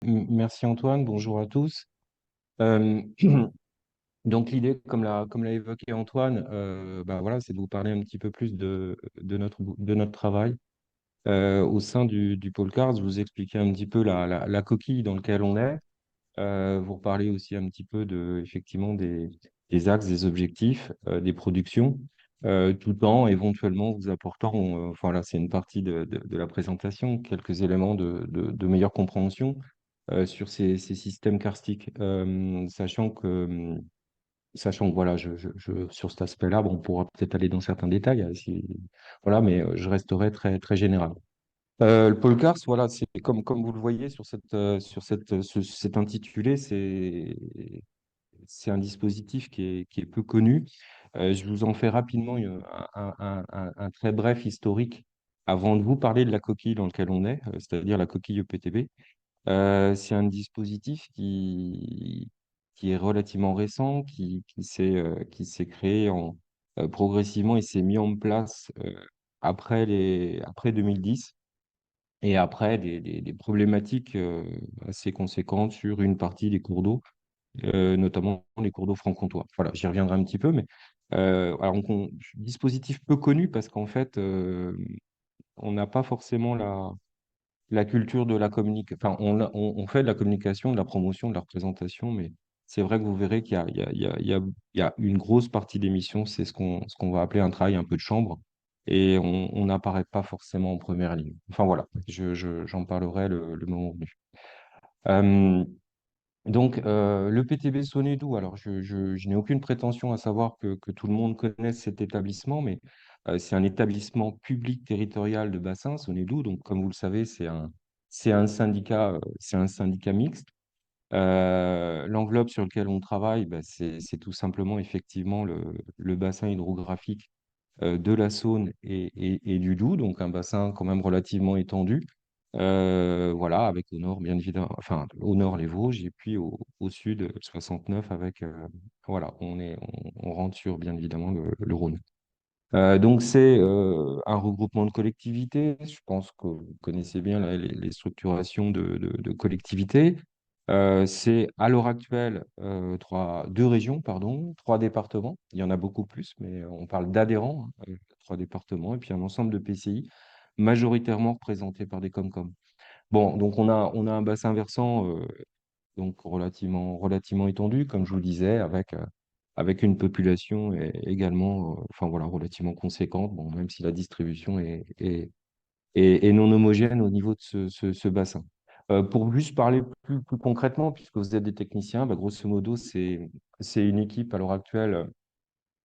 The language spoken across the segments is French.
Merci Antoine, bonjour à tous. Euh, donc l'idée, comme l'a évoqué Antoine, bah voilà, c'est de vous parler un petit peu plus de notre travail au sein du pôle CARS, vous expliquer un petit peu la coquille dans laquelle on est, vous reparler aussi un petit peu effectivement des axes, des objectifs, des productions, tout en éventuellement vous apportant, enfin là c'est une partie de la présentation, quelques éléments de meilleure compréhension sur ces systèmes karstiques, sachant que voilà, sur cet aspect-là, bon, on pourra peut-être aller dans certains détails, voilà, mais je resterai très, très général. Le pôle Cars, voilà, c'est comme vous le voyez cet intitulé, c'est un dispositif qui est peu connu. Je vous en fais rapidement un très bref historique avant de vous parler de la coquille dans laquelle on est, c'est-à-dire la coquille EPTB. C'est un dispositif qui est relativement récent, qui s'est créé progressivement. Il s'est mis en place après 2010 et après des problématiques assez conséquentes sur une partie des cours d'eau, notamment les cours d'eau franc-comtois. Voilà, j'y reviendrai un petit peu, mais alors, dispositif peu connu parce qu'en fait, on n'a pas forcément la culture de la communication. Enfin, on fait de la communication, de la promotion, de la représentation, mais c'est vrai que vous verrez qu'il y a, il y a, il y a, il y a- il y a une grosse partie d'émission, c'est ce qu'on va appeler un travail un peu de chambre, et on n'apparaît pas forcément en première ligne. Enfin voilà, j'en parlerai le moment venu. Euh, donc, le PTB Sonedou, alors je n'ai aucune prétention à savoir que tout le monde connaisse cet établissement, mais c'est un établissement public territorial de bassin, Sonedou. Donc, comme vous le savez, c'est un syndicat mixte. L'enveloppe sur laquelle on travaille, bah, c'est tout simplement effectivement le bassin hydrographique de la Saône et du Doubs, donc un bassin quand même relativement étendu. Voilà, avec au nord, bien évidemment, enfin, au nord les Vosges, et puis au sud, 69, avec, voilà, on rentre sur, bien évidemment, le Rhône. Donc, c'est un regroupement de collectivités. Je pense que vous connaissez bien les structurations de collectivités. C'est à l'heure actuelle deux régions, pardon, trois départements. Il y en a beaucoup plus, mais on parle d'adhérents, hein, trois départements, et puis un ensemble de PCI majoritairement représentés par des Comcom. Bon, donc on a un bassin versant donc relativement étendu, comme je vous le disais, avec une population également, enfin voilà, relativement conséquente, bon, même si la distribution est non homogène au niveau de ce bassin. Pour juste parler plus concrètement, puisque vous êtes des techniciens, bah, grosso modo, c'est une équipe à l'heure actuelle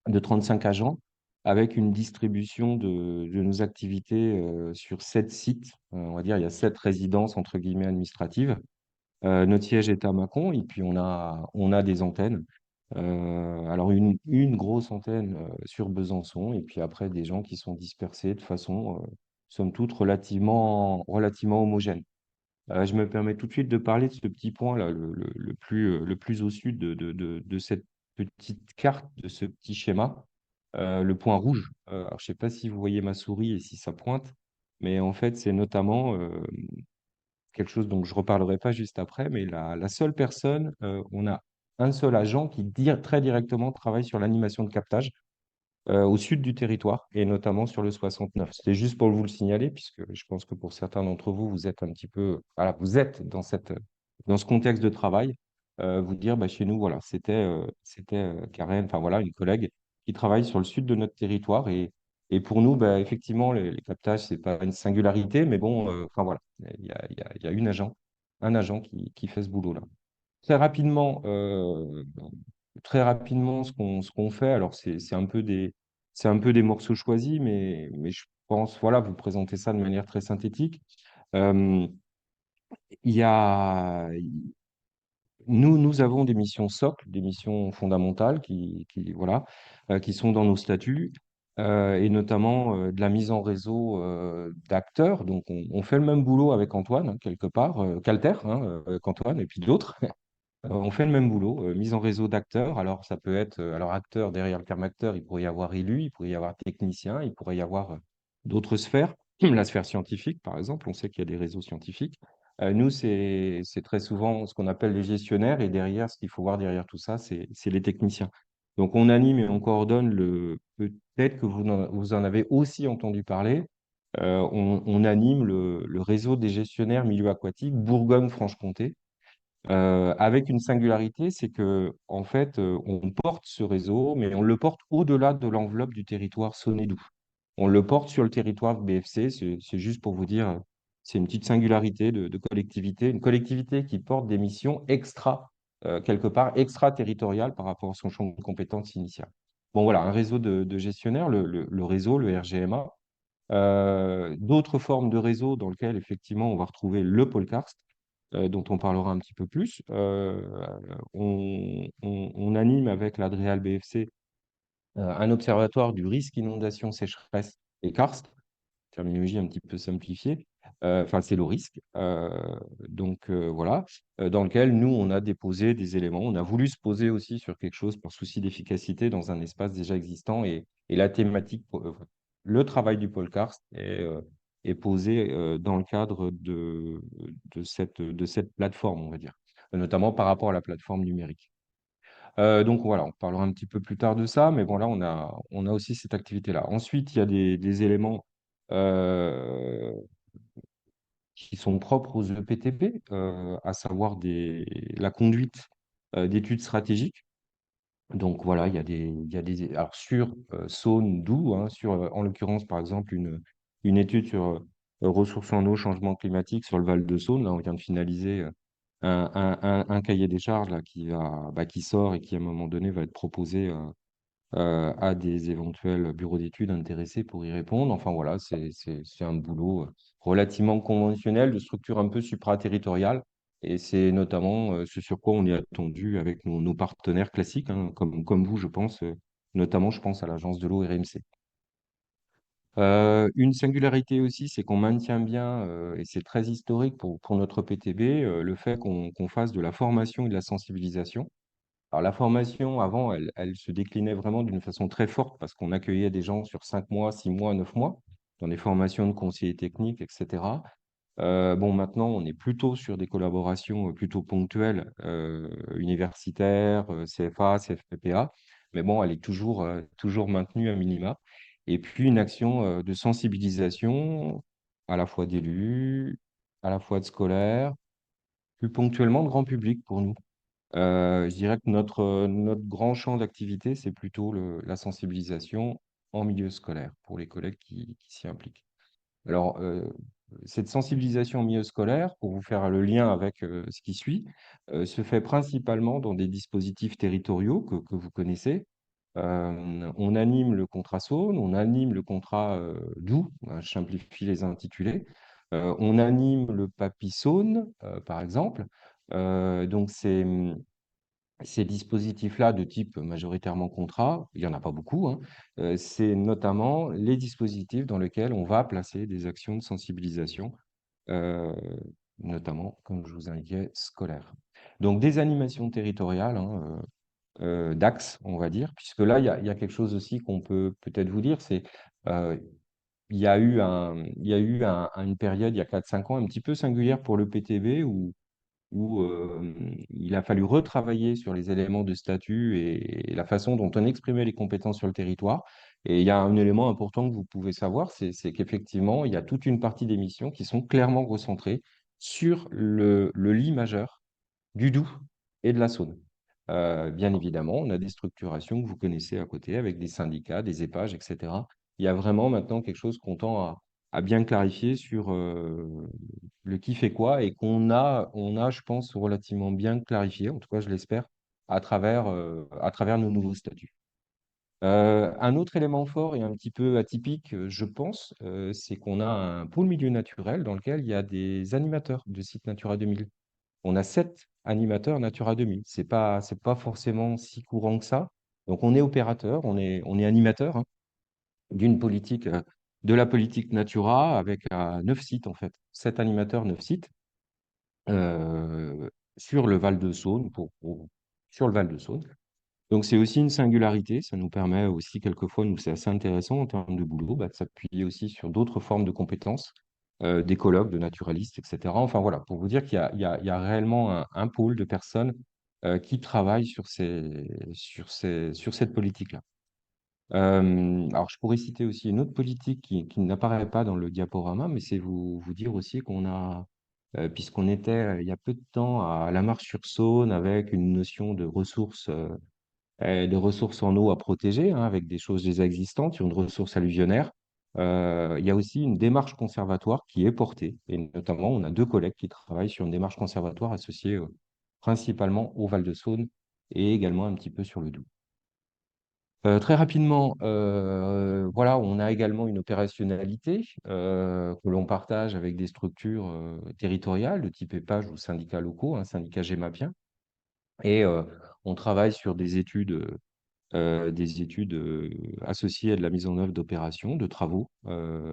de 35 agents avec une distribution de nos activités sur 7 sites. On va dire, il y a 7 résidences, entre guillemets, administratives. Notre siège est à Mâcon et puis on a des antennes. Alors une grosse antenne sur Besançon et puis après des gens qui sont dispersés de façon, somme toute, relativement homogène. Je me permets tout de suite de parler de ce petit point-là, le plus au sud de cette petite carte, de ce petit schéma, le point rouge. Alors, je ne sais pas si vous voyez ma souris et si ça pointe, mais en fait, c'est notamment quelque chose dont je reparlerai pas juste après, mais la seule personne, on a un seul agent qui très directement travaille sur l'animation de captage au sud du territoire et notamment sur le 69. C'était juste pour vous le signaler, puisque je pense que pour certains d'entre vous, vous êtes un petit peu, voilà, vous êtes dans ce contexte de travail. Vous dire, bah, chez nous, voilà, c'était Karen, enfin voilà, une collègue qui travaille sur le sud de notre territoire et pour nous, bah, effectivement, les captages, c'est pas une singularité, mais bon, enfin voilà, il y a un agent qui fait ce boulot-là. Très rapidement, ce qu'on fait, alors c'est un peu des morceaux choisis, mais je pense, voilà, vous présenter ça de manière très synthétique. Euh, il y a, nous avons des missions socles, des missions fondamentales voilà, qui sont dans nos statuts, et notamment de la mise en réseau d'acteurs. Donc, on fait le même boulot avec Antoine, hein, quelque part, qu'Alter, hein, avec Antoine, et puis d'autres. On fait le même boulot, mise en réseau d'acteurs. Alors, ça peut être, alors acteur, derrière le terme acteur, il pourrait y avoir élu, il pourrait y avoir technicien, il pourrait y avoir d'autres sphères. La sphère scientifique, par exemple, on sait qu'il y a des réseaux scientifiques. Nous, c'est très souvent ce qu'on appelle les gestionnaires et derrière, ce qu'il faut voir derrière tout ça, c'est les techniciens. Donc, on anime et on coordonne peut-être que vous en avez aussi entendu parler, on anime le réseau des gestionnaires milieu aquatique Bourgogne-Franche-Comté, avec une singularité, c'est que en fait, on porte ce réseau, mais on le porte au-delà de l'enveloppe du territoire Saône-et-Doubs. On le porte sur le territoire BFC, c'est juste pour vous dire, c'est une petite singularité de collectivité, une collectivité qui porte des missions quelque part, extraterritoriales par rapport à son champ de compétences initial. Bon, voilà, un réseau de gestionnaires, le réseau, le RGMA. D'autres formes de réseaux dans lesquels, effectivement, on va retrouver le pôle karst, dont on parlera un petit peu plus. On anime avec l'Adréal BFC un observatoire du risque inondation, sécheresse et karst, terminologie un petit peu simplifiée. Enfin, c'est le risque. Voilà, dans lequel nous, on a déposé des éléments. On a voulu se poser aussi sur quelque chose par souci d'efficacité dans un espace déjà existant et la thématique, le travail du pôle karst est posé dans le cadre de cette plateforme, on va dire, notamment par rapport à la plateforme numérique. Donc voilà, on parlera un petit peu plus tard de ça, mais bon, là, on a aussi cette activité-là. Ensuite, il y a des éléments euh, qui sont propres aux EPTB, à savoir la conduite d'études stratégiques. Donc voilà, alors sur Saône, Doubs, hein, sur, en l'occurrence, par exemple, une étude sur ressources en eau, changement climatique sur le Val de Saône. Là, on vient de finaliser un cahier des charges là, qui sort et qui, à un moment donné, va être proposé à des éventuels bureaux d'études intéressés pour y répondre. Enfin voilà, c'est un boulot relativement conventionnel, de structure un peu supraterritoriale. Et c'est notamment ce sur quoi on est attendu avec nos partenaires classiques, hein, comme vous, je pense, notamment, je pense à l'agence de l'eau RMC. Une singularité aussi, c'est qu'on maintient bien, et c'est très historique pour notre PTB, le fait qu'on fasse de la formation et de la sensibilisation. Alors, la formation, avant, elle se déclinait vraiment d'une façon très forte parce qu'on accueillait des gens sur 5 mois, 6 mois, 9 mois, dans des formations de conseillers techniques, etc. Bon, maintenant, on est plutôt sur des collaborations plutôt ponctuelles, universitaires, CFA, CFPPA, mais bon, elle est toujours maintenue à minima. Et puis, une action de sensibilisation à la fois d'élus, à la fois de scolaires, plus ponctuellement de grand public pour nous. Je dirais que notre grand champ d'activité, c'est plutôt la sensibilisation en milieu scolaire pour les collègues qui s'y impliquent. Alors, cette sensibilisation en milieu scolaire, pour vous faire le lien avec ce qui suit, se fait principalement dans des dispositifs territoriaux que vous connaissez. On anime le contrat Saône, on anime le contrat Doubs, je simplifie les intitulés. On anime le Papy Saône, par exemple. Donc, ces dispositifs-là de type majoritairement contrat, il n'y en a pas beaucoup, hein, c'est notamment les dispositifs dans lesquels on va placer des actions de sensibilisation, euh, notamment, comme je vous indiquais, scolaires. Donc des animations territoriales, hein, d'axes, on va dire, puisque là, il y a quelque chose aussi qu'on peut peut-être vous dire, c'est euh, il y a eu une période, il y a 4 5 ans, un petit peu singulière pour le PTB, où il a fallu retravailler sur les éléments de statut et la façon dont on exprimait les compétences sur le territoire. Et il y a un élément important que vous pouvez savoir, c'est qu'effectivement, il y a toute une partie des missions qui sont clairement recentrées sur le lit majeur du Doubs et de la Saône. Bien évidemment, on a des structurations que vous connaissez à côté, avec des syndicats, des EPAGE, etc. Il y a vraiment maintenant quelque chose qu'on tend à bien clarifier sur le qui fait quoi et on a, je pense, relativement bien clarifié, en tout cas je l'espère, à travers nos nouveaux statuts. Un autre élément fort et un petit peu atypique, je pense, c'est qu'on a un pôle milieu naturel dans lequel il y a des animateurs de sites Natura 2000. On a 7 animateurs Natura 2000. C'est pas forcément si courant que ça. Donc on est opérateur, on est animateur, hein, d'une politique, de la politique Natura avec 9 sites en fait. 7 animateurs, 9 sites euh, sur le Val de Saône, sur le Val de Saône. Donc c'est aussi une singularité, ça nous permet aussi quelquefois, nous c'est assez intéressant en termes de boulot, de s'appuyer aussi sur d'autres formes de compétences d'écologues, de naturalistes, etc. Enfin voilà, pour vous dire qu'il y a réellement un pôle de personnes qui travaillent sur cette politique-là. Alors, je pourrais citer aussi une autre politique qui n'apparaît pas dans le diaporama, mais c'est vous dire aussi qu'on a, puisqu'on était il y a peu de temps à la Marche-sur-Saône avec une notion de ressources en eau à protéger, hein, avec des choses déjà existantes sur une ressource alluvionnaire. Il y a aussi une démarche conservatoire qui est portée, et notamment, on a deux collègues qui travaillent sur une démarche conservatoire associée principalement au Val-de-Saône et également un petit peu sur le Doubs. Très rapidement, voilà, on a également une opérationnalité que l'on partage avec des structures territoriales de type EPAGE ou syndicats locaux, un syndicat GEMAPien, et on travaille sur des études associées à de la mise en œuvre d'opérations, de travaux,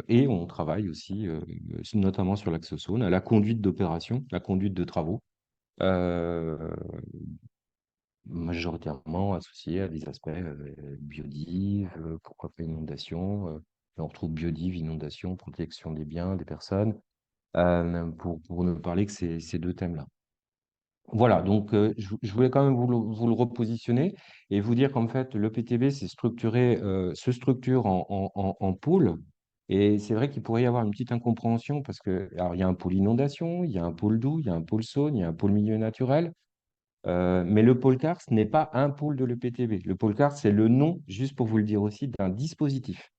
et on travaille aussi notamment sur l'axe Saône, à la conduite d'opérations, la conduite de travaux, euh, majoritairement associés à des aspects biodives, pourquoi pas inondation. On retrouve biodive, inondation, protection des biens, des personnes, pour ne parler que ces deux thèmes-là. Voilà, donc je voulais quand même vous le repositionner et vous dire qu'en fait, le PTB se structure en pôle. Et c'est vrai qu'il pourrait y avoir une petite incompréhension parce que, alors, il y a un pôle inondation, il y a un pôle doux, il y a un pôle Saône, il y a un pôle milieu naturel. Mais le pôle CAR, ce n'est pas un pôle de l'EPTB. Le pôle CAR, c'est le nom, juste pour vous le dire aussi, d'un dispositif.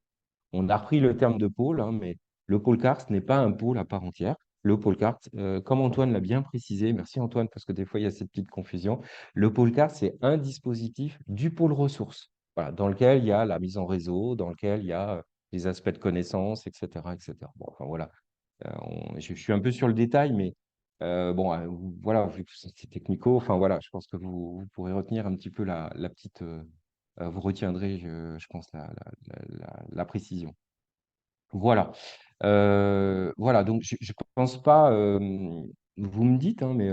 On a repris le terme de pôle, hein, mais le pôle CAR, ce n'est pas un pôle à part entière. Le pôle CAR, comme Antoine l'a bien précisé, merci Antoine, parce que des fois, il y a cette petite confusion. Le pôle CAR, c'est un dispositif du pôle ressources, voilà, dans lequel il y a la mise en réseau, dans lequel il y a les aspects de connaissance, etc., etc. Bon, enfin, voilà. Je suis un peu sur le détail, mais bon, voilà, vu que c'est technico, enfin voilà, je pense que vous pourrez retenir un petit peu la petite, vous retiendrez, je pense, la précision. Voilà. Voilà, donc je pense pas, vous me dites, hein, mais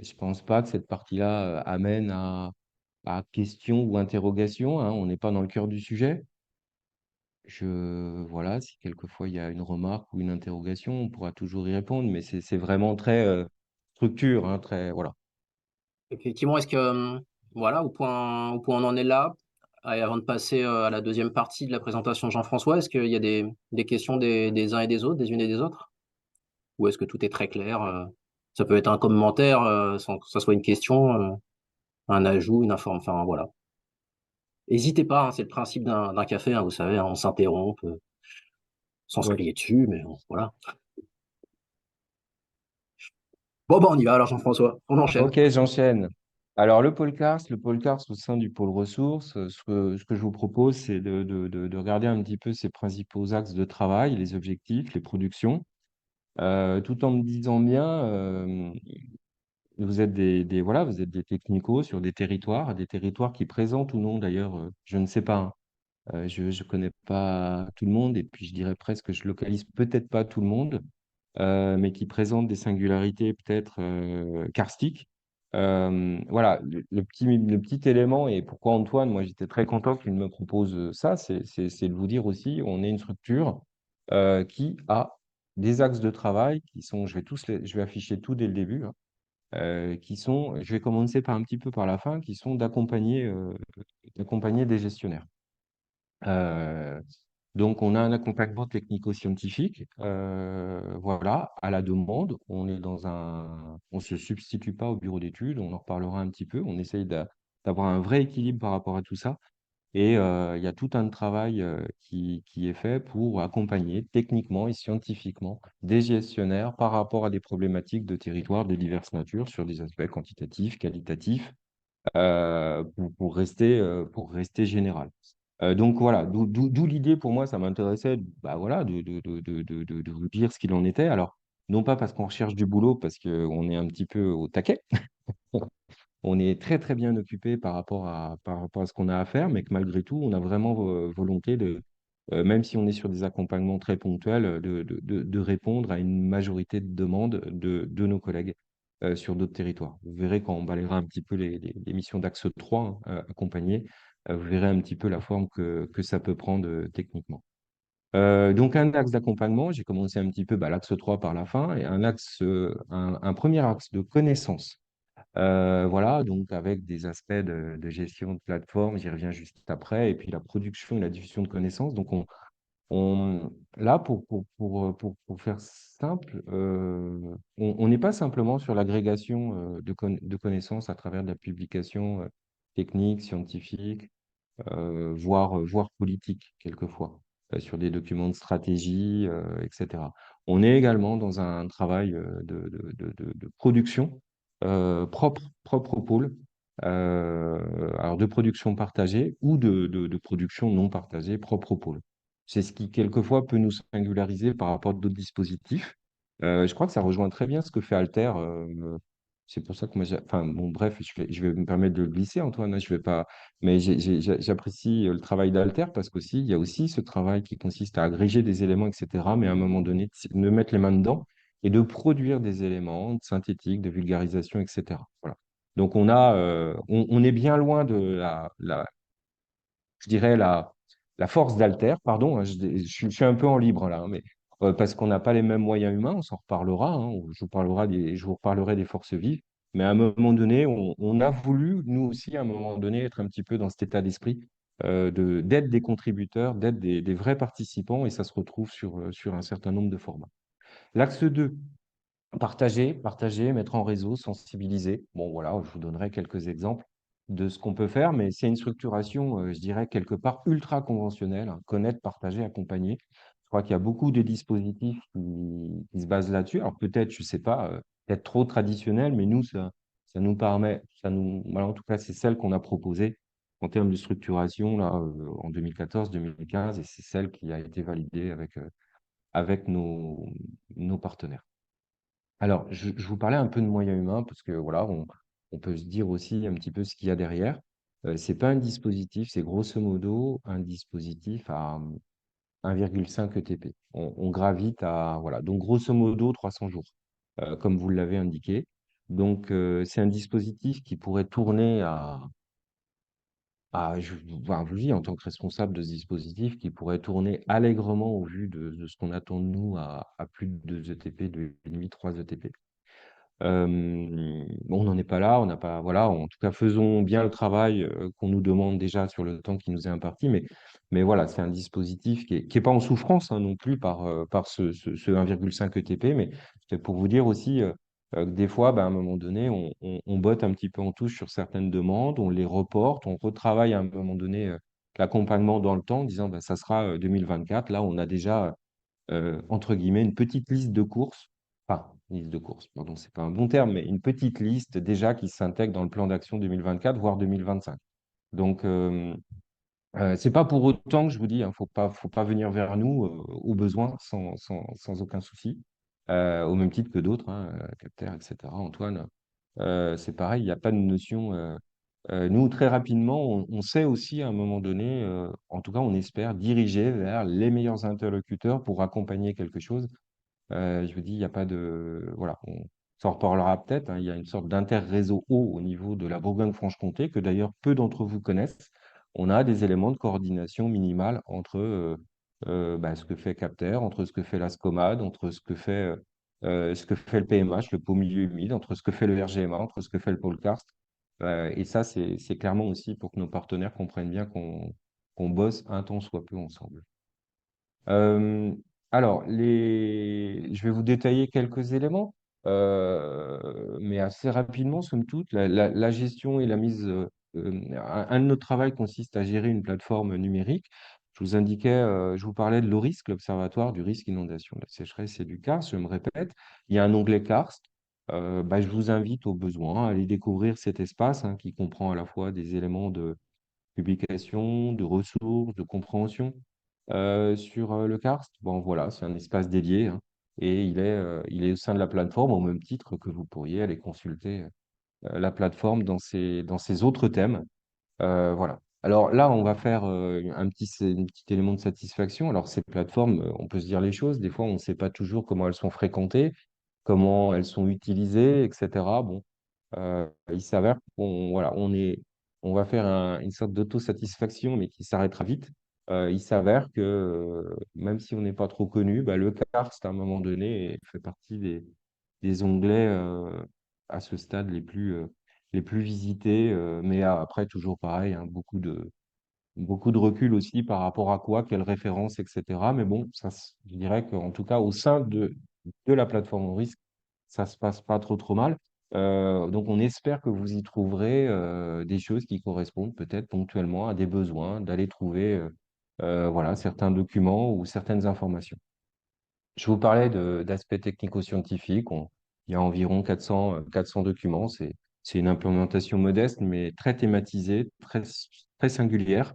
je pense pas que cette partie-là amène à question ou interrogation, hein, on n'est pas dans le cœur du sujet. Voilà, si quelquefois il y a une remarque ou une interrogation, on pourra toujours y répondre, mais c'est vraiment très structure, hein, très, voilà. Effectivement, est-ce que, voilà, au point on en est là, et avant de passer, à la deuxième partie de la présentation de Jean-François, est-ce qu'il y a des questions des uns et des autres, des unes et des autres? Ou est-ce que tout est très clair? Ça peut être un commentaire, sans que ça soit une question, un ajout, une enfin voilà. Hésitez pas, hein, c'est le principe d'un café, hein, vous savez, hein, on s'interrompt, sans se Ouais. crier dessus, mais bon, voilà. Bon, bah, on y va alors Jean-François, on enchaîne. Ok, j'enchaîne. Alors, le pôle CARS au sein du pôle ressources, ce que je vous propose, c'est de regarder un petit peu ses principaux axes de travail, les objectifs, les productions, tout en me disant bien, vous êtes voilà, vous êtes des technicos sur des territoires qui présentent ou non, d'ailleurs, je ne sais pas, hein. Je ne connais pas tout le monde et puis je dirais presque que je localise peut-être pas tout le monde, mais qui présentent des singularités peut-être karstiques. Voilà, le petit élément et pourquoi Antoine, moi j'étais très content qu'il me propose ça, c'est de vous dire aussi, on est une structure qui a des axes de travail qui sont, je vais afficher tout dès le début, hein, qui sont, je vais commencer par un petit peu par la fin, qui sont d'accompagner des gestionnaires. Euh, donc, on a un accompagnement technico-scientifique, voilà, à la demande. On se substitue pas au bureau d'études, on en reparlera un petit peu. On essaye d'avoir un vrai équilibre par rapport à tout ça. Et il y a tout un travail qui est fait pour accompagner techniquement et scientifiquement des gestionnaires par rapport à des problématiques de territoire de diverses natures sur des aspects quantitatifs, qualitatifs, pour rester général. Donc voilà, d'où l'idée pour moi, ça m'intéressait bah voilà, de vous dire ce qu'il en était. Alors, non pas parce qu'on recherche du boulot, parce qu'on est un petit peu au taquet, on est très très bien occupé par rapport à ce qu'on a à faire, mais que malgré tout, on a vraiment volonté même si on est sur des accompagnements très ponctuels, de répondre à une majorité de demandes de nos collègues sur d'autres territoires. Vous verrez quand on balayera un petit peu les missions d'axe 3 hein, accompagnées, vous verrez un petit peu la forme que ça peut prendre techniquement. Donc, un axe d'accompagnement, j'ai commencé un petit peu bah, l'axe 3 par la fin, et un premier axe de connaissance. Voilà, donc avec des aspects de gestion de plateforme, j'y reviens juste après, et puis la production et la diffusion de connaissances. Donc, là, pour faire simple, on n'est pas simplement sur l'agrégation de connaissances à travers de la publication technique, scientifique, voire politique, quelquefois, sur des documents de stratégie, etc. On est également dans un travail de production propre au pôle, alors de production partagée ou de production non partagée propre au pôle. C'est ce qui, quelquefois, peut nous singulariser par rapport à d'autres dispositifs. Je crois que ça rejoint très bien ce que fait Alter. C'est pour ça que moi, enfin, bon, bref, je vais me permettre de le glisser, Antoine, hein, je vais pas, mais j'apprécie le travail d'Alter parce qu'aussi, il y a aussi ce travail qui consiste à agréger des éléments, etc., mais à un moment donné, de mettre les mains dedans et de produire des éléments synthétiques, de vulgarisation, etc. Voilà. Donc, on est bien loin de je dirais, la force d'Alter, pardon, hein, je suis un peu en libre là, hein, mais parce qu'on n'a pas les mêmes moyens humains, on s'en reparlera, hein, je vous reparlerai des forces vives, mais à un moment donné, on a voulu, nous aussi, à un moment donné, être un petit peu dans cet état d'esprit d'être des contributeurs, d'être des vrais participants, et ça se retrouve sur un certain nombre de formats. L'axe 2, partager, mettre en réseau, sensibiliser. Bon, voilà, je vous donnerai quelques exemples de ce qu'on peut faire, mais c'est une structuration, je dirais, quelque part ultra conventionnelle, hein, connaître, partager, accompagner. Je crois qu'il y a beaucoup de dispositifs qui se basent là-dessus. Alors peut-être, je ne sais pas, peut-être trop traditionnel, mais nous, ça nous permet, voilà, en tout cas, c'est celle qu'on a proposée en termes de structuration là, en 2014-2015, et c'est celle qui a été validée avec nos partenaires. Alors, je vous parlais un peu de moyens humains parce que voilà, on peut se dire aussi un petit peu ce qu'il y a derrière. C'est pas un dispositif, c'est grosso modo un dispositif à 1,5 ETP. On gravite à, voilà, donc grosso modo 300 jours, comme vous l'avez indiqué. Donc, c'est un dispositif qui pourrait tourner enfin, je vous dis, en tant que responsable de ce dispositif, qui pourrait tourner allègrement au vu de ce qu'on attend de nous à plus de 2 ETP, 2,5, 3 ETP. On n'en est pas là, on n'a pas, voilà, en tout cas, faisons bien le travail qu'on nous demande déjà sur le temps qui nous est imparti, mais voilà, c'est un dispositif qui est pas en souffrance hein, non plus par ce 1,5 ETP, mais c'est pour vous dire aussi que des fois, bah, à un moment donné, on botte un petit peu en touche sur certaines demandes, on les reporte, on retravaille à un moment donné l'accompagnement dans le temps en disant bah, ça sera 2024. Là, on a déjà entre guillemets, une petite liste de courses, enfin, liste de courses, pardon, c'est pas un bon terme, mais une petite liste déjà qui s'intègre dans le plan d'action 2024, voire 2025. Donc, c'est pas pour autant que je vous dis, hein, faut pas venir vers nous au besoin sans aucun souci, au même titre que d'autres, hein, Capter, etc. Antoine, c'est pareil, il n'y a pas de notion. Nous, très rapidement, on sait aussi à un moment donné, en tout cas, on espère diriger vers les meilleurs interlocuteurs pour accompagner quelque chose. Je vous dis, il n'y a pas de. Voilà, on s'en reparlera peut-être, hein, il y a une sorte d'inter-réseau haut au niveau de la Bourgogne-Franche-Comté, que d'ailleurs peu d'entre vous connaissent. On a des éléments de coordination minimale entre bah, ce que fait Capter, entre ce que fait la SCOMAD, entre ce que fait le PMH, le pôle milieu humide, entre ce que fait le RGMA, entre ce que fait le pôle karst. Et ça, c'est clairement aussi pour que nos partenaires comprennent bien qu'on bosse un temps soit peu ensemble. Euh, alors, je vais vous détailler quelques éléments, mais assez rapidement, somme toute. La gestion et la mise. Un de nos travaux consiste à gérer une plateforme numérique. Je vous indiquais, je vous parlais de l'ORISC, l'Observatoire du risque inondation, de la sécheresse et du karst. Je me répète, il y a un onglet karst. Bah, je vous invite au besoin à aller découvrir cet espace hein, qui comprend à la fois des éléments de publication, de ressources, de compréhension sur le karst. Bon, voilà, c'est un espace dédié hein, et il est au sein de la plateforme au même titre que vous pourriez aller consulter la plateforme dans ses autres thèmes. Voilà. Alors là, on va faire un petit élément de satisfaction. Alors, ces plateformes, on peut se dire les choses. Des fois, on ne sait pas toujours comment elles sont fréquentées, comment elles sont utilisées, etc. Bon, il s'avère qu'on voilà, on va faire une sorte d'autosatisfaction, mais qui s'arrêtera vite. il s'avère que même si on n'est pas trop connu, bah, le karst, à un moment donné, fait partie des onglets à ce stade les plus visités. Mais après, toujours pareil, hein, beaucoup de recul aussi par rapport à quoi, quelles références, etc. Mais bon, je dirais qu'en tout cas, au sein de la plateforme au risque, ça se passe pas trop mal. Donc, on espère que vous y trouverez des choses qui correspondent peut-être ponctuellement à des besoins, d'aller trouver voilà, certains documents ou certaines informations. Je vous parlais d'aspects technico-scientifiques. Il y a environ 400 documents. C'est une implémentation modeste, mais très thématisée, très singulière,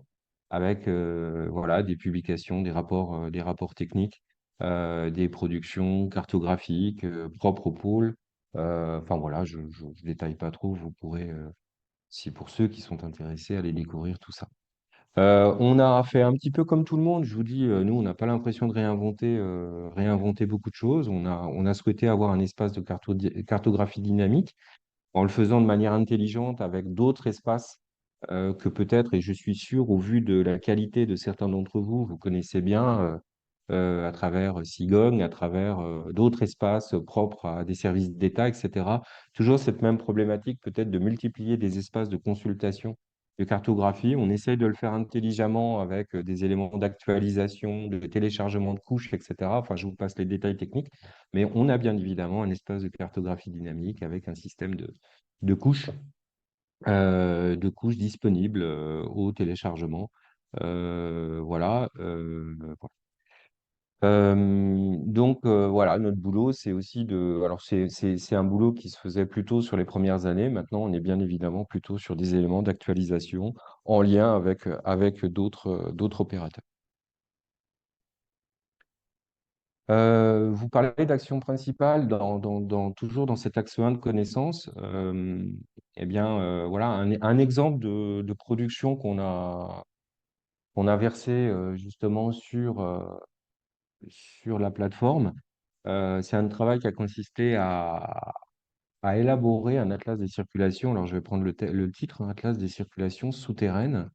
avec voilà, des publications, des rapports techniques, des productions cartographiques propres au pôle. Enfin voilà, je ne détaille pas trop. Vous pourrez, si pour ceux qui sont intéressés, aller découvrir tout ça. On a fait un petit peu comme tout le monde. Je vous dis, nous, on n'a pas l'impression de réinventer beaucoup de choses. On a souhaité avoir un espace de cartographie dynamique en le faisant de manière intelligente avec d'autres espaces que peut-être, et je suis sûr, au vu de la qualité de certains d'entre vous, vous connaissez bien à travers Sigong, à travers d'autres espaces propres à des services d'État, etc. Toujours cette même problématique peut-être de multiplier des espaces de consultation, de cartographie. On essaye de le faire intelligemment avec des éléments d'actualisation, de téléchargement de couches, etc. Enfin, je vous passe les détails techniques, mais on a bien évidemment un espace de cartographie dynamique avec un système de couches, disponibles au téléchargement. Voilà. Donc voilà, notre boulot, c'est aussi de. Alors c'est un boulot qui se faisait plutôt sur les premières années. Maintenant, on est bien évidemment plutôt sur des éléments d'actualisation en lien avec d'autres opérateurs. Vous parlez d'action principale toujours dans cet axe 1 de connaissances. Eh bien, voilà un exemple de production qu'on a versé justement sur la plateforme. C'est un travail qui a consisté à élaborer un atlas des circulations. Alors, je vais prendre le titre, hein, Atlas des circulations souterraines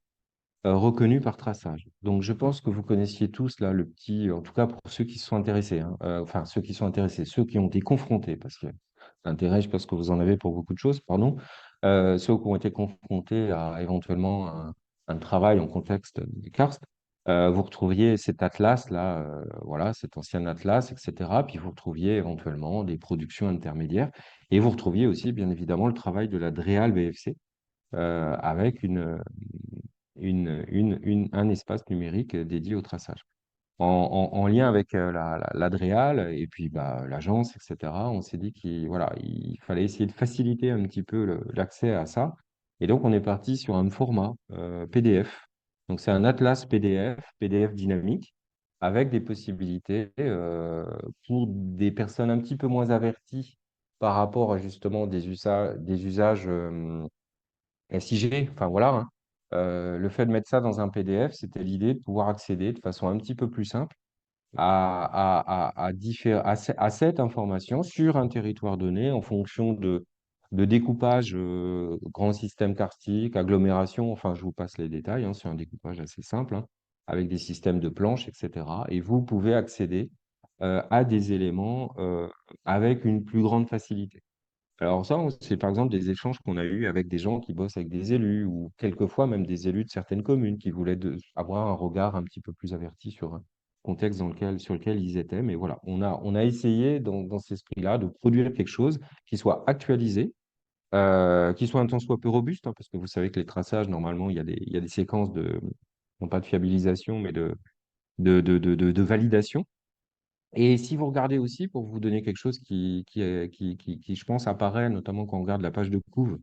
reconnu par traçage. Donc, je pense que vous connaissiez tous là le petit, en tout cas pour ceux qui se sont intéressés, hein, enfin ceux qui sont intéressés, ceux qui ont été confrontés, parce que l'intérêt, je pense que vous en avez pour beaucoup de choses, pardon, ceux qui ont été confrontés à éventuellement un travail en contexte de karst, vous retrouviez cet atlas-là, voilà, cet ancien atlas, etc. Puis vous retrouviez éventuellement des productions intermédiaires et vous retrouviez aussi, bien évidemment, le travail de la DREAL BFC avec un espace numérique dédié au traçage. En lien avec l'Adréal et puis bah, l'agence, etc., on s'est dit qu'il voilà, il fallait essayer de faciliter un petit peu l'accès à ça. Et donc, on est parti sur un format PDF. Donc, c'est un atlas PDF dynamique, avec des possibilités pour des personnes un petit peu moins averties par rapport à justement des usages SIG, enfin voilà, hein. Le fait de mettre ça dans un PDF, c'était l'idée de pouvoir accéder de façon un petit peu plus simple à cette information sur un territoire donné en fonction de découpage, grand système karstique, agglomération, enfin je vous passe les détails, hein, c'est un découpage assez simple, hein, avec des systèmes de planches, etc. Et vous pouvez accéder à des éléments avec une plus grande facilité. Alors ça, c'est par exemple des échanges qu'on a eus avec des gens qui bossent avec des élus ou quelquefois même des élus de certaines communes qui voulaient avoir un regard un petit peu plus averti sur un contexte sur lequel ils étaient. Mais voilà, on a essayé dans cet esprit-là de produire quelque chose qui soit actualisé, qui soit un tant soit peu robuste, hein, parce que vous savez que les traçages, normalement, il y a des séquences non pas de fiabilisation, mais de validation. Et si vous regardez aussi, pour vous donner quelque chose qui, je pense, apparaît, notamment quand on regarde la page de couve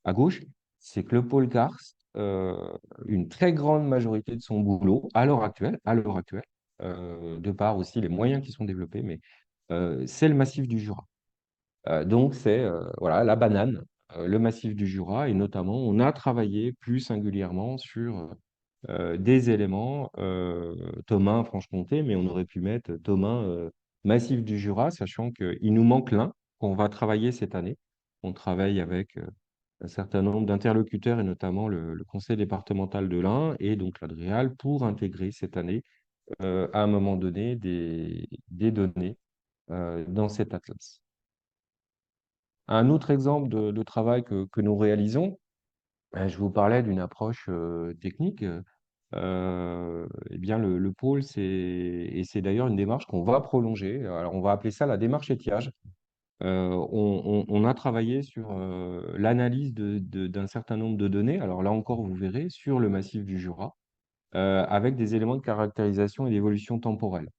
à gauche, c'est que le pôle karst, une très grande majorité de son boulot, à l'heure actuelle, de par aussi les moyens qui sont développés, mais c'est le massif du Jura. Donc, c'est voilà, la banane, le massif du Jura, et notamment, on a travaillé plus singulièrement sur des éléments Thomas Franche-Comté, mais on aurait pu mettre Thomas Massif du Jura, sachant qu'il nous manque l'un qu'on va travailler cette année. On travaille avec un certain nombre d'interlocuteurs, et notamment le conseil départemental de l'Ain et donc l'Adréal, pour intégrer cette année, à un moment donné, des données dans cet atlas. Un autre exemple de travail que nous réalisons, je vous parlais d'une approche technique. Eh bien, le pôle, et c'est d'ailleurs une démarche qu'on va prolonger. Alors, on va appeler ça la démarche étiage. On a travaillé sur l'analyse d'un certain nombre de données. Alors là encore, vous verrez, sur le massif du Jura, avec des éléments de caractérisation et d'évolution temporelle.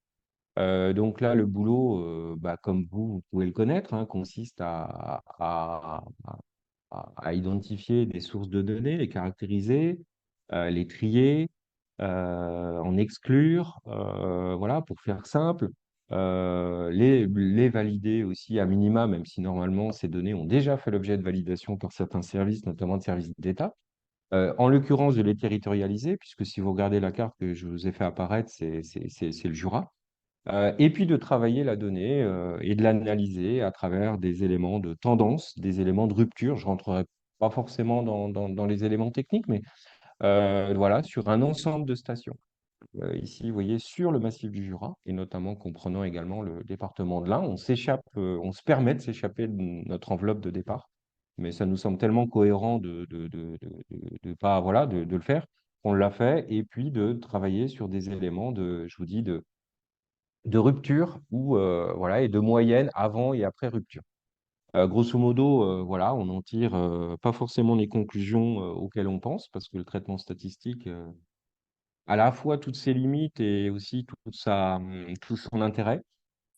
Donc là, le boulot, bah, comme vous pouvez le connaître, hein, consiste à identifier des sources de données, les caractériser, les trier, en exclure, voilà, pour faire simple, les valider aussi à minima, même si normalement ces données ont déjà fait l'objet de validation par certains services, notamment de services d'État. En l'occurrence, de les territorialiser, puisque si vous regardez la carte que je vous ai fait apparaître, c'est le Jura. Et puis de travailler la donnée et de l'analyser à travers des éléments de tendance, des éléments de rupture. Je ne rentrerai pas forcément dans les éléments techniques, mais voilà, sur un ensemble de stations. Ici, vous voyez, sur le massif du Jura, et notamment comprenant également le département de l'Ain, on se permet de s'échapper de notre enveloppe de départ, mais ça nous semble tellement cohérent pas, voilà, de le faire, qu'on l'a fait, et puis de travailler sur des éléments je vous dis, de rupture ou voilà, et de moyenne avant et après rupture. Grosso modo, voilà, on n'en tire pas forcément les conclusions auxquelles on pense, parce que le traitement statistique a à la fois toutes ses limites et aussi tout son intérêt.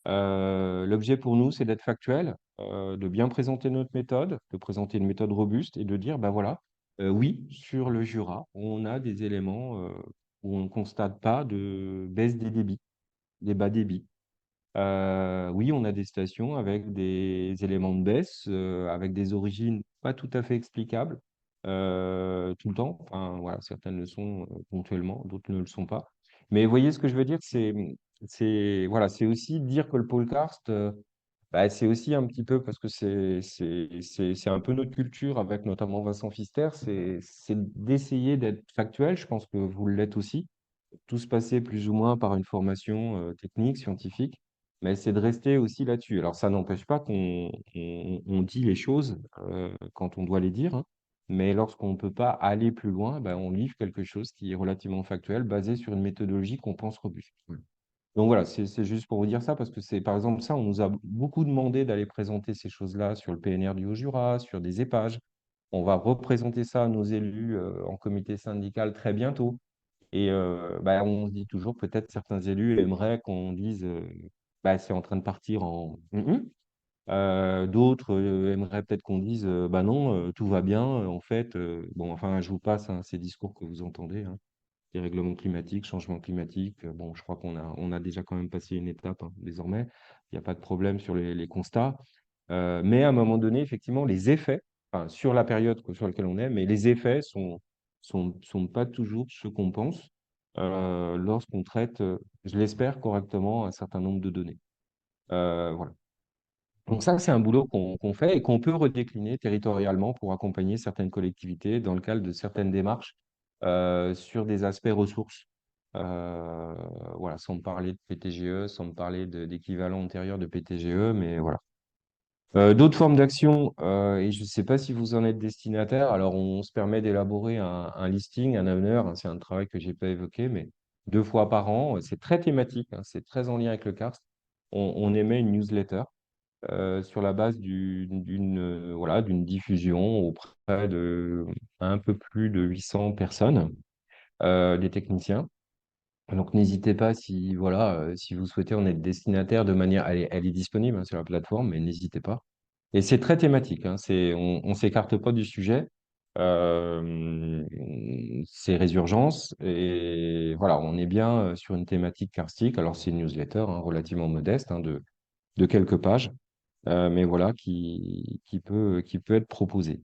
L'objet pour nous, c'est d'être factuel, de bien présenter notre méthode, de présenter une méthode robuste et de dire, bah voilà, oui, sur le Jura, on a des éléments où on ne constate pas de baisse des débits, des bas débits. Oui, on a des stations avec des éléments de baisse, avec des origines pas tout à fait explicables tout le temps. Enfin, voilà, certaines le sont ponctuellement, d'autres ne le sont pas. Mais vous voyez ce que je veux dire, voilà, c'est aussi dire que le pôle karst, bah, c'est aussi un petit peu parce que c'est un peu notre culture avec notamment Vincent Fister, c'est d'essayer d'être factuel. Je pense que vous l'êtes aussi, tous passer plus ou moins par une formation technique, scientifique, mais c'est de rester aussi là-dessus. Alors, ça n'empêche pas qu'on dit les choses quand on doit les dire, hein, mais lorsqu'on ne peut pas aller plus loin, ben, on livre quelque chose qui est relativement factuel, basé sur une méthodologie qu'on pense robuste. Voilà. Donc voilà, c'est juste pour vous dire ça, parce que c'est par exemple ça, on nous a beaucoup demandé d'aller présenter ces choses-là sur le PNR du Haut-Jura, sur des épages. On va représenter ça à nos élus en comité syndical très bientôt. Et bah, on se dit toujours, peut-être certains élus aimeraient qu'on dise, bah, c'est en train de partir en. D'autres aimeraient peut-être qu'on dise, bah non, tout va bien. En fait, bon, enfin, je vous passe hein, ces discours que vous entendez, hein, les règlements climatiques, changement climatique. Bon, je crois qu'on a déjà quand même passé une étape hein, désormais. Il n'y a pas de problème sur les constats. Mais à un moment donné, effectivement, les effets, enfin, sur la période sur laquelle on est, mais les effets sont pas toujours ce qu'on pense lorsqu'on traite, je l'espère, correctement un certain nombre de données. Voilà. Donc ça, c'est un boulot qu'on fait et qu'on peut redécliner territorialement pour accompagner certaines collectivités dans le cadre de certaines démarches sur des aspects ressources. Euh, voilà, sans me parler de PTGE, sans me parler d'équivalent antérieur de PTGE, mais voilà. D'autres formes d'action, et je ne sais pas si vous en êtes destinataire, alors on se permet d'élaborer un listing, un honneur, hein, c'est un travail que je n'ai pas évoqué, mais 2 fois par an, c'est très thématique, hein, c'est très en lien avec le karst. On émet une newsletter sur la base voilà, d'une diffusion auprès de un peu plus de 800 personnes, des techniciens. Donc n'hésitez pas si, voilà, si vous souhaitez en être destinataire de manière, elle est disponible hein, sur la plateforme, mais n'hésitez pas. Et c'est très thématique, hein, on ne s'écarte pas du sujet. C'est résurgence et voilà, on est bien sur une thématique karstique. Alors c'est une newsletter hein, relativement modeste hein, de quelques pages, mais voilà, qui peut être proposée,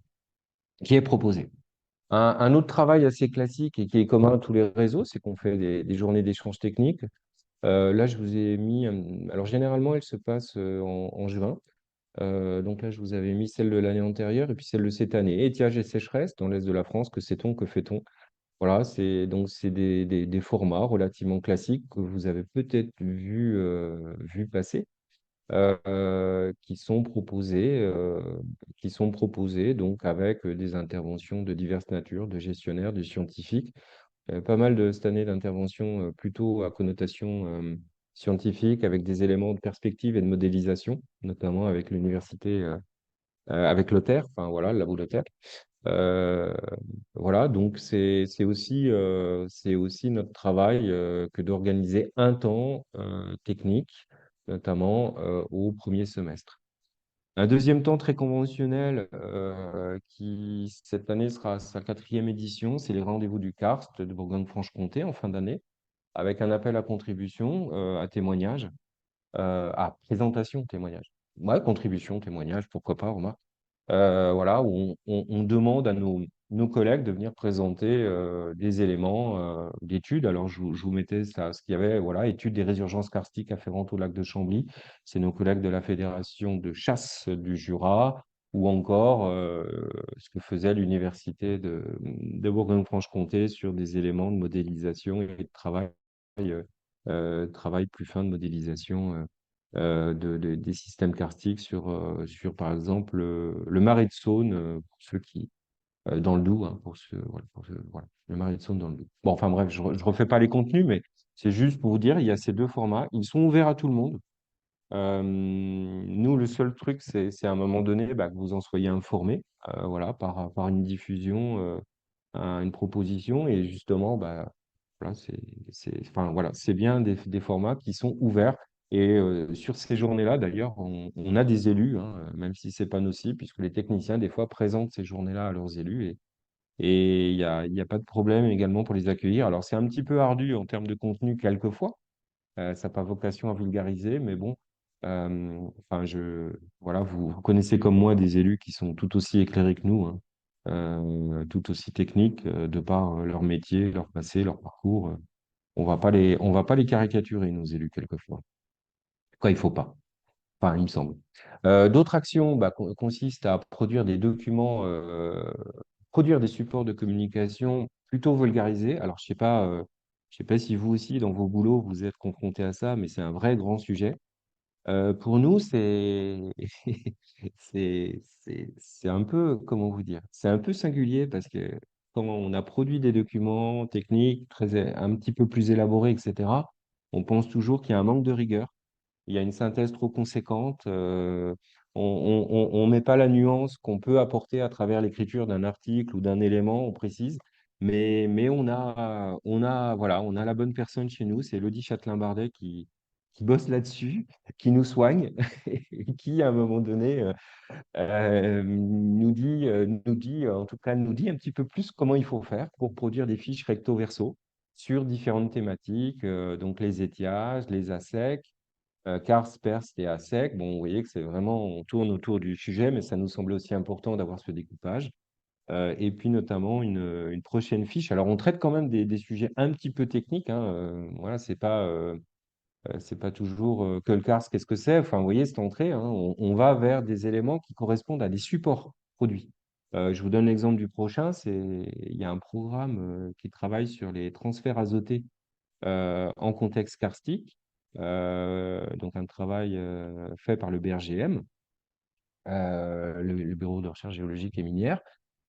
qui est proposée. Un autre travail assez classique et qui est commun à tous les réseaux, c'est qu'on fait des journées d'échange technique. Là, je vous ai mis. Alors, généralement, elles se passent en juin. Donc là, je vous avais mis celle de l'année antérieure et puis celle de cette année. Étiage et sécheresse dans l'est de la France, que sait-on, que fait-on? Voilà, c'est des formats relativement classiques que vous avez peut-être vu passer, qui sont proposés donc avec des interventions de diverses natures, de gestionnaires, de scientifiques. Pas mal cette année d'interventions plutôt à connotation scientifique, avec des éléments de perspective et de modélisation, notamment avec l'université, avec Lothaire, enfin voilà, le labo Lothaire. Euh, voilà, donc c'est aussi notre travail que d'organiser un temps technique, notamment au premier semestre. Un deuxième temps très conventionnel qui cette année sera sa quatrième édition, c'est les rendez-vous du Karst de Bourgogne-Franche-Comté en fin d'année, avec un appel à contribution, à témoignage, à présentation témoignage. Ouais, contribution, témoignage, pourquoi pas, remarque. Voilà, où on demande à nos collègues de venir présenter des éléments d'études. Alors, je vous mettais ça, ce qu'il y avait, voilà, études des résurgences karstiques afférentes au lac de Chambly. C'est nos collègues de la Fédération de chasse du Jura, ou encore ce que faisait l'Université de Bourgogne-Franche-Comté sur des éléments de modélisation et de travail plus fin de modélisation. Des systèmes karstiques sur, par exemple, le marais de Saône, pour ceux qui, dans le Doubs, hein, voilà, le marais de Saône dans le Doubs. Bon, enfin bref, je refais pas les contenus, mais c'est juste pour vous dire, il y a ces deux formats, ils sont ouverts à tout le monde. Nous, le seul truc, c'est à un moment donné bah, que vous en soyez informés, voilà, par une diffusion, une proposition, et justement, bah, voilà, enfin, voilà, c'est bien des formats qui sont ouverts. Et sur ces journées-là, d'ailleurs, on a des élus, hein, même si c'est pas nocif, puisque les techniciens, des fois, présentent ces journées-là à leurs élus. Et il y a pas de problème également pour les accueillir. Alors, c'est un petit peu ardu en termes de contenu quelquefois. Ça n'a pas vocation à vulgariser, mais bon, enfin, voilà, vous connaissez comme moi des élus qui sont tout aussi éclairés que nous, hein, tout aussi techniques, de par leur métier, leur passé, leur parcours. On va pas les caricaturer, nos élus, quelquefois. Quand il faut pas. Enfin, il me semble. D'autres actions bah, consistent à produire des documents, produire des supports de communication plutôt vulgarisés. Alors, je sais pas si vous aussi, dans vos boulots, vous êtes confrontés à ça, mais c'est un vrai grand sujet. Pour nous, c'est un peu, comment vous dire, c'est un peu singulier parce que quand on a produit des documents techniques un petit peu plus élaborés, etc., on pense toujours qu'il y a un manque de rigueur, il y a une synthèse trop conséquente. On met pas la nuance qu'on peut apporter à travers l'écriture d'un article ou d'un élément, on précise. Mais voilà, on a la bonne personne chez nous, c'est Elodie Châtelain-Bardet qui bosse là-dessus, qui nous soigne, et qui, à un moment donné, en tout cas, nous dit un petit peu plus comment il faut faire pour produire des fiches recto-verso sur différentes thématiques, donc les étiages, les ASEC, Cars, Perst et ASEC. Bon, vous voyez que c'est vraiment, on tourne autour du sujet, mais ça nous semblait aussi important d'avoir ce découpage. Et puis notamment une prochaine fiche. Alors, on traite quand même des sujets un petit peu techniques, hein, voilà, c'est pas toujours que le Cars, qu'est-ce que c'est? Enfin, vous voyez, cette entrée, hein, on va vers des éléments qui correspondent à des supports produits. Je vous donne l'exemple du prochain, il y a un programme qui travaille sur les transferts azotés en contexte karstique, donc un travail fait par le BRGM, le Bureau de recherche géologique et minière,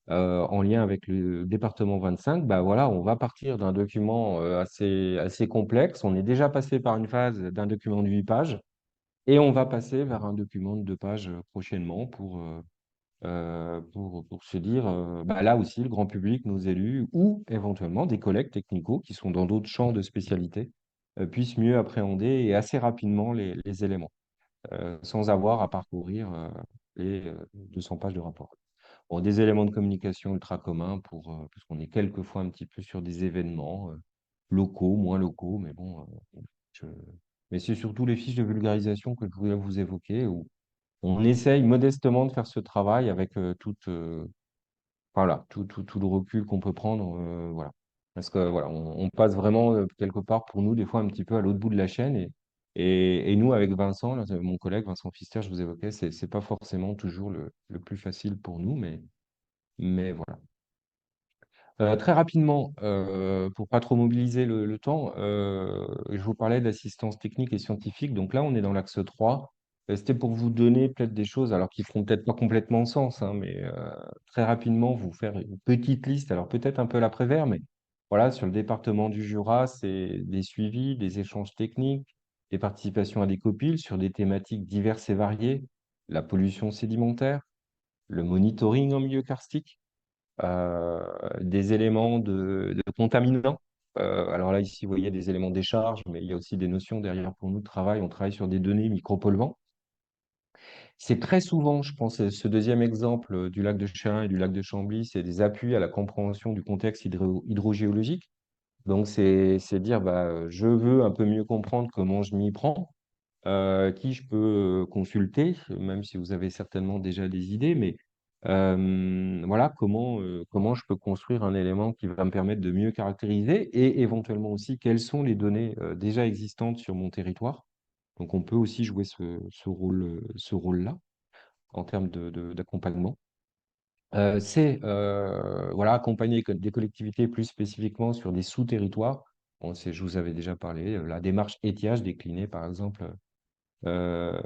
en lien avec le département 25. Bah voilà, on va partir d'un document assez complexe. On est déjà passé par une phase d'un document de 8 pages et on va passer vers un document de 2 pages prochainement pour se dire, bah là aussi, le grand public, nos élus ou éventuellement des collègues technicaux qui sont dans d'autres champs de spécialité puissent mieux appréhender et assez rapidement les éléments sans avoir à parcourir les 200 pages de rapport. Bon, des éléments de communication ultra communs parce qu'on est quelquefois un petit peu sur des événements locaux, moins locaux, mais bon, je- mais c'est surtout les fiches de vulgarisation que je voulais vous évoquer, où on essaye modestement de faire ce travail avec voilà, tout le recul qu'on peut prendre, voilà. Parce que voilà, on passe vraiment quelque part pour nous, des fois, un petit peu à l'autre bout de la chaîne, Et nous, avec Vincent, là, mon collègue Vincent Pfister, je vous évoquais, c'est pas forcément toujours le plus facile pour nous, mais voilà. Très rapidement, pour pas trop mobiliser le temps, je vous parlais d'assistance technique et scientifique. Donc là, on est dans l'axe 3. C'était pour vous donner peut-être des choses, alors qui feront peut-être pas complètement sens, hein, mais très rapidement, vous faire une petite liste. Alors peut-être un peu l'après-vert, mais voilà, sur le département du Jura, c'est des suivis, des échanges techniques, des participations à des copiles sur des thématiques diverses et variées, la pollution sédimentaire, le monitoring en milieu karstique, des éléments de contaminants. Alors là, ici, vous voyez des éléments des charges, mais il y a aussi des notions derrière pour nous de travail. On travaille sur des données micropolluants. C'est très souvent, je pense, ce deuxième exemple du lac de Chalain et du lac de Chambly, c'est des appuis à la compréhension du contexte hydrogéologique. Donc, c'est dire, bah, je veux un peu mieux comprendre comment je m'y prends, qui je peux consulter, même si vous avez certainement déjà des idées, mais voilà comment je peux construire un élément qui va me permettre de mieux caractériser et éventuellement aussi quelles sont les données déjà existantes sur mon territoire. Donc on peut aussi jouer ce rôle-là en termes d'accompagnement. C'est voilà, accompagner des collectivités plus spécifiquement sur des sous-territoires. Bon, je vous avais déjà parlé, la démarche étiage déclinée par exemple euh,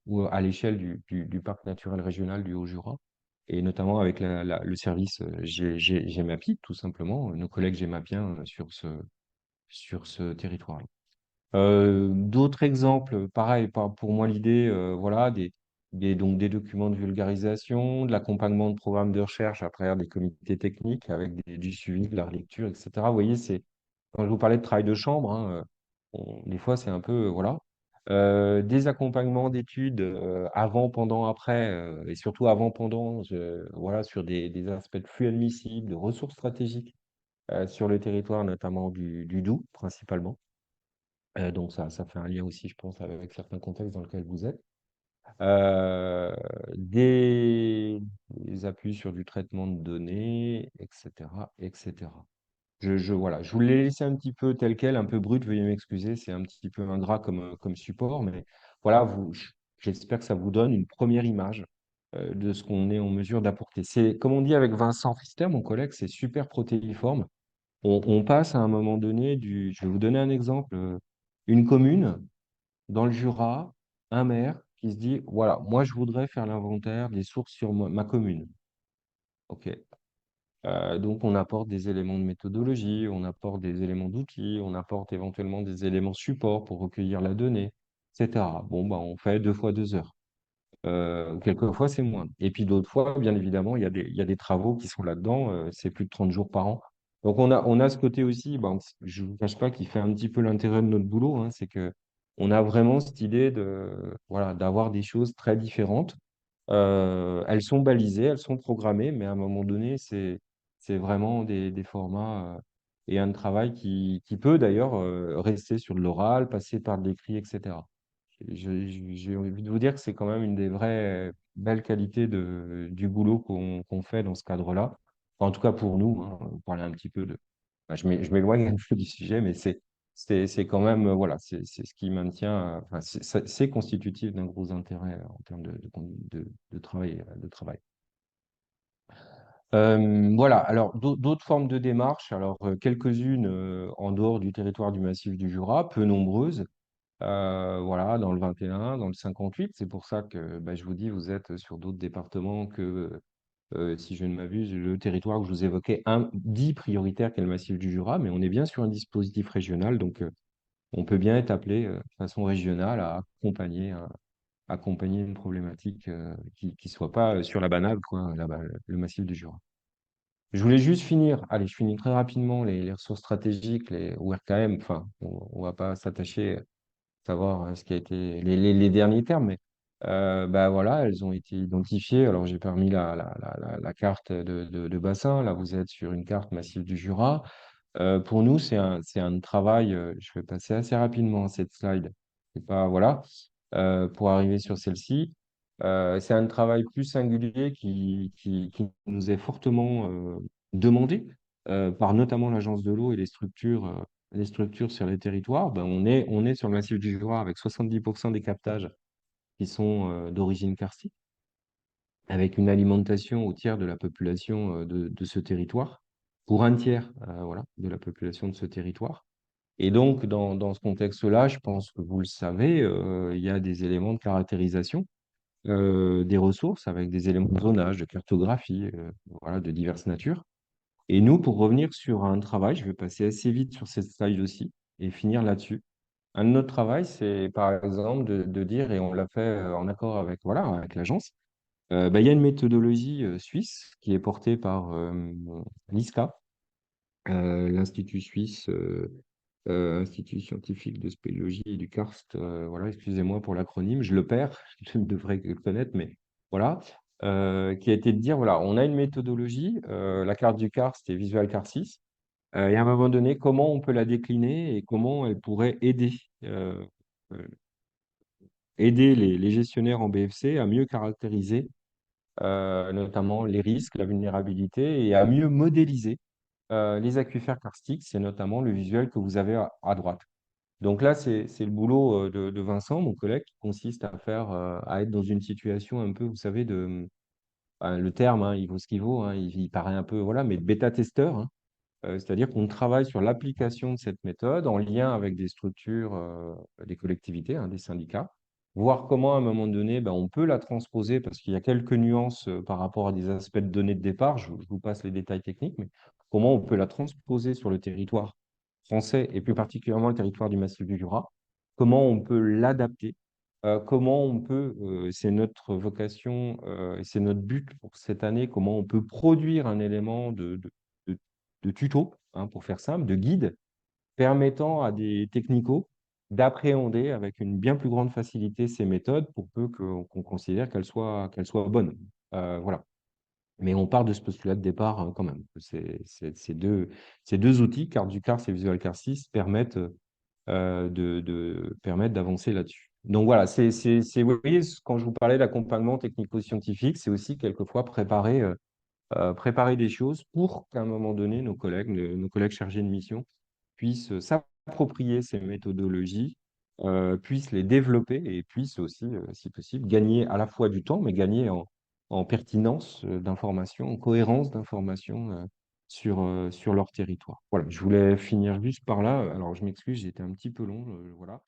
ou à l'échelle du parc naturel régional du Haut-Jura, et notamment avec le service GEMAPI, tout simplement, nos collègues GEMAPiens sur ce territoire-là. D'autres exemples, pareil, pour moi l'idée, voilà, donc des documents de vulgarisation, de l'accompagnement de programmes de recherche à travers des comités techniques avec du suivi, de la relecture, etc. Vous voyez, quand je vous parlais de travail de chambre, hein, des fois c'est un peu, voilà. Des accompagnements d'études avant, pendant, après, et surtout avant, pendant, voilà, sur des aspects de flux admissibles, de ressources stratégiques sur le territoire, notamment du Doubs, principalement. Donc ça fait un lien aussi, je pense, avec certains contextes dans lesquels vous êtes. Euh, des, des appuis sur du traitement de données, etc., etc. Voilà, je vous l'ai laissé un petit peu tel quel, un peu brut, veuillez m'excuser, c'est un petit peu ingrat comme support, mais voilà, j'espère que ça vous donne une première image de ce qu'on est en mesure d'apporter. C'est, comme on dit avec Vincent Pfister, mon collègue, c'est super protéiforme. On passe à un moment donné je vais vous donner un exemple, une commune dans le Jura, un maire qui se dit, voilà, moi je voudrais faire l'inventaire des sources sur ma commune. OK. Donc on apporte des éléments de méthodologie, on apporte des éléments d'outils, on apporte éventuellement des éléments support pour recueillir la donnée, etc. Bon, bah, on fait 2 fois 2 heures. Quelquefois, c'est moins. Et puis d'autres fois, bien évidemment, il y a des travaux qui sont là-dedans. C'est plus de 30 jours par an. Donc on a ce côté aussi, ben, je ne vous cache pas, qui fait un petit peu l'intérêt de notre boulot, hein, c'est que on a vraiment cette idée voilà, d'avoir des choses très différentes. Elles sont balisées, elles sont programmées, mais à un moment donné, c'est vraiment des formats et un travail qui peut d'ailleurs rester sur de l'oral, passer par de l'écrit, etc. J'ai envie de vous dire que c'est quand même une des vraies belles qualités du boulot qu'on fait dans ce cadre-là. Enfin, en tout cas pour nous, hein, on parlait un petit peu de. Enfin, je m'éloigne un peu du sujet, mais c'est quand même, voilà, c'est ce qui maintient. Enfin, c'est constitutif d'un gros intérêt en termes de travail, de travail. Voilà, alors d'autres formes de démarches, alors quelques-unes en dehors du territoire du massif du Jura, peu nombreuses. Voilà, dans le 21, dans le 58. C'est pour ça que bah, je vous dis, vous êtes sur d'autres départements que, si je ne m'abuse, le territoire que je vous évoquais, dit prioritaire, qu'est le massif du Jura, mais on est bien sur un dispositif régional, donc on peut bien être appelé de façon régionale à accompagner une problématique qui ne soit pas sur la banale, quoi, là-bas, le massif du Jura. Je voulais juste finir, allez, je finis très rapidement les ressources stratégiques, les ou RKM, enfin, on ne va pas s'attacher savoir ce qui a été les derniers termes, mais bah voilà, elles ont été identifiées. Alors j'ai permis la carte de bassin. Là, vous êtes sur une carte massive du Jura. Pour nous, c'est un travail. Je vais passer assez rapidement cette slide. C'est pas voilà pour arriver sur celle-ci. C'est un travail plus singulier qui nous est fortement demandé par notamment l'Agence de l'eau et les structures les structures sur les territoires, ben, on est sur le massif du Jura avec 70% des captages qui sont d'origine karstique, avec une alimentation au tiers de la population de ce territoire, pour un tiers voilà, de la population de ce territoire. Et donc, dans ce contexte-là, je pense que vous le savez, il y a des éléments de caractérisation des ressources avec des éléments de zonage, de cartographie, voilà, de diverses natures. Et nous, pour revenir sur un travail, je vais passer assez vite sur cette slide aussi et finir là-dessus. Un de notre travail, c'est par exemple de dire, et on l'a fait en accord avec, voilà, avec l'agence, bah, il y a une méthodologie suisse qui est portée par l'ISCA, l'Institut suisse, Institut scientifique de spéléologie et du karst. Voilà, excusez-moi pour l'acronyme, je le perds, je devrais le connaître, mais voilà. Qui a été de dire, voilà, on a une méthodologie, la carte du karst et Visual Karst 6, et à un moment donné, comment on peut la décliner et comment elle pourrait euh, euh, aider les gestionnaires en BFC à mieux caractériser notamment les risques, la vulnérabilité et à mieux modéliser les aquifères karstiques. C'est notamment le visuel que vous avez à droite. Donc là, c'est le boulot de Vincent, mon collègue, qui consiste à faire, à être dans une situation un peu, vous savez, le terme, hein, il vaut ce qu'il vaut, hein, il paraît un peu, voilà, mais de bêta-testeur, hein. C'est-à-dire qu'on travaille sur l'application de cette méthode en lien avec des structures, des collectivités, hein, des syndicats, voir comment à un moment donné, ben, on peut la transposer, parce qu'il y a quelques nuances par rapport à des aspects de données de départ, je vous passe les détails techniques, mais comment on peut la transposer sur le territoire français et plus particulièrement le territoire du Massif du Jura, comment on peut l'adapter, comment on peut, c'est notre vocation et c'est notre but pour cette année, comment on peut produire un élément de de tuto, hein, pour faire simple, de guide, permettant à des technicos d'appréhender avec une bien plus grande facilité ces méthodes pour peu qu'on considère qu'elles soient bonnes. Voilà. Mais on part de ce postulat de départ quand même. Ces deux outils, Carte du Cars et Visual Car 6, permettent permettre d'avancer là-dessus. Donc voilà, vous voyez, quand je vous parlais d'accompagnement technico-scientifique, c'est aussi quelquefois préparer des choses pour qu'à un moment donné, nos collègues chargés de mission puissent s'approprier ces méthodologies, puissent les développer et puissent aussi, si possible, gagner à la fois du temps, mais gagner en pertinence d'information, en cohérence d'information sur leur territoire. Voilà, je voulais finir juste par là. Alors, je m'excuse, j'ai été un petit peu long, voilà.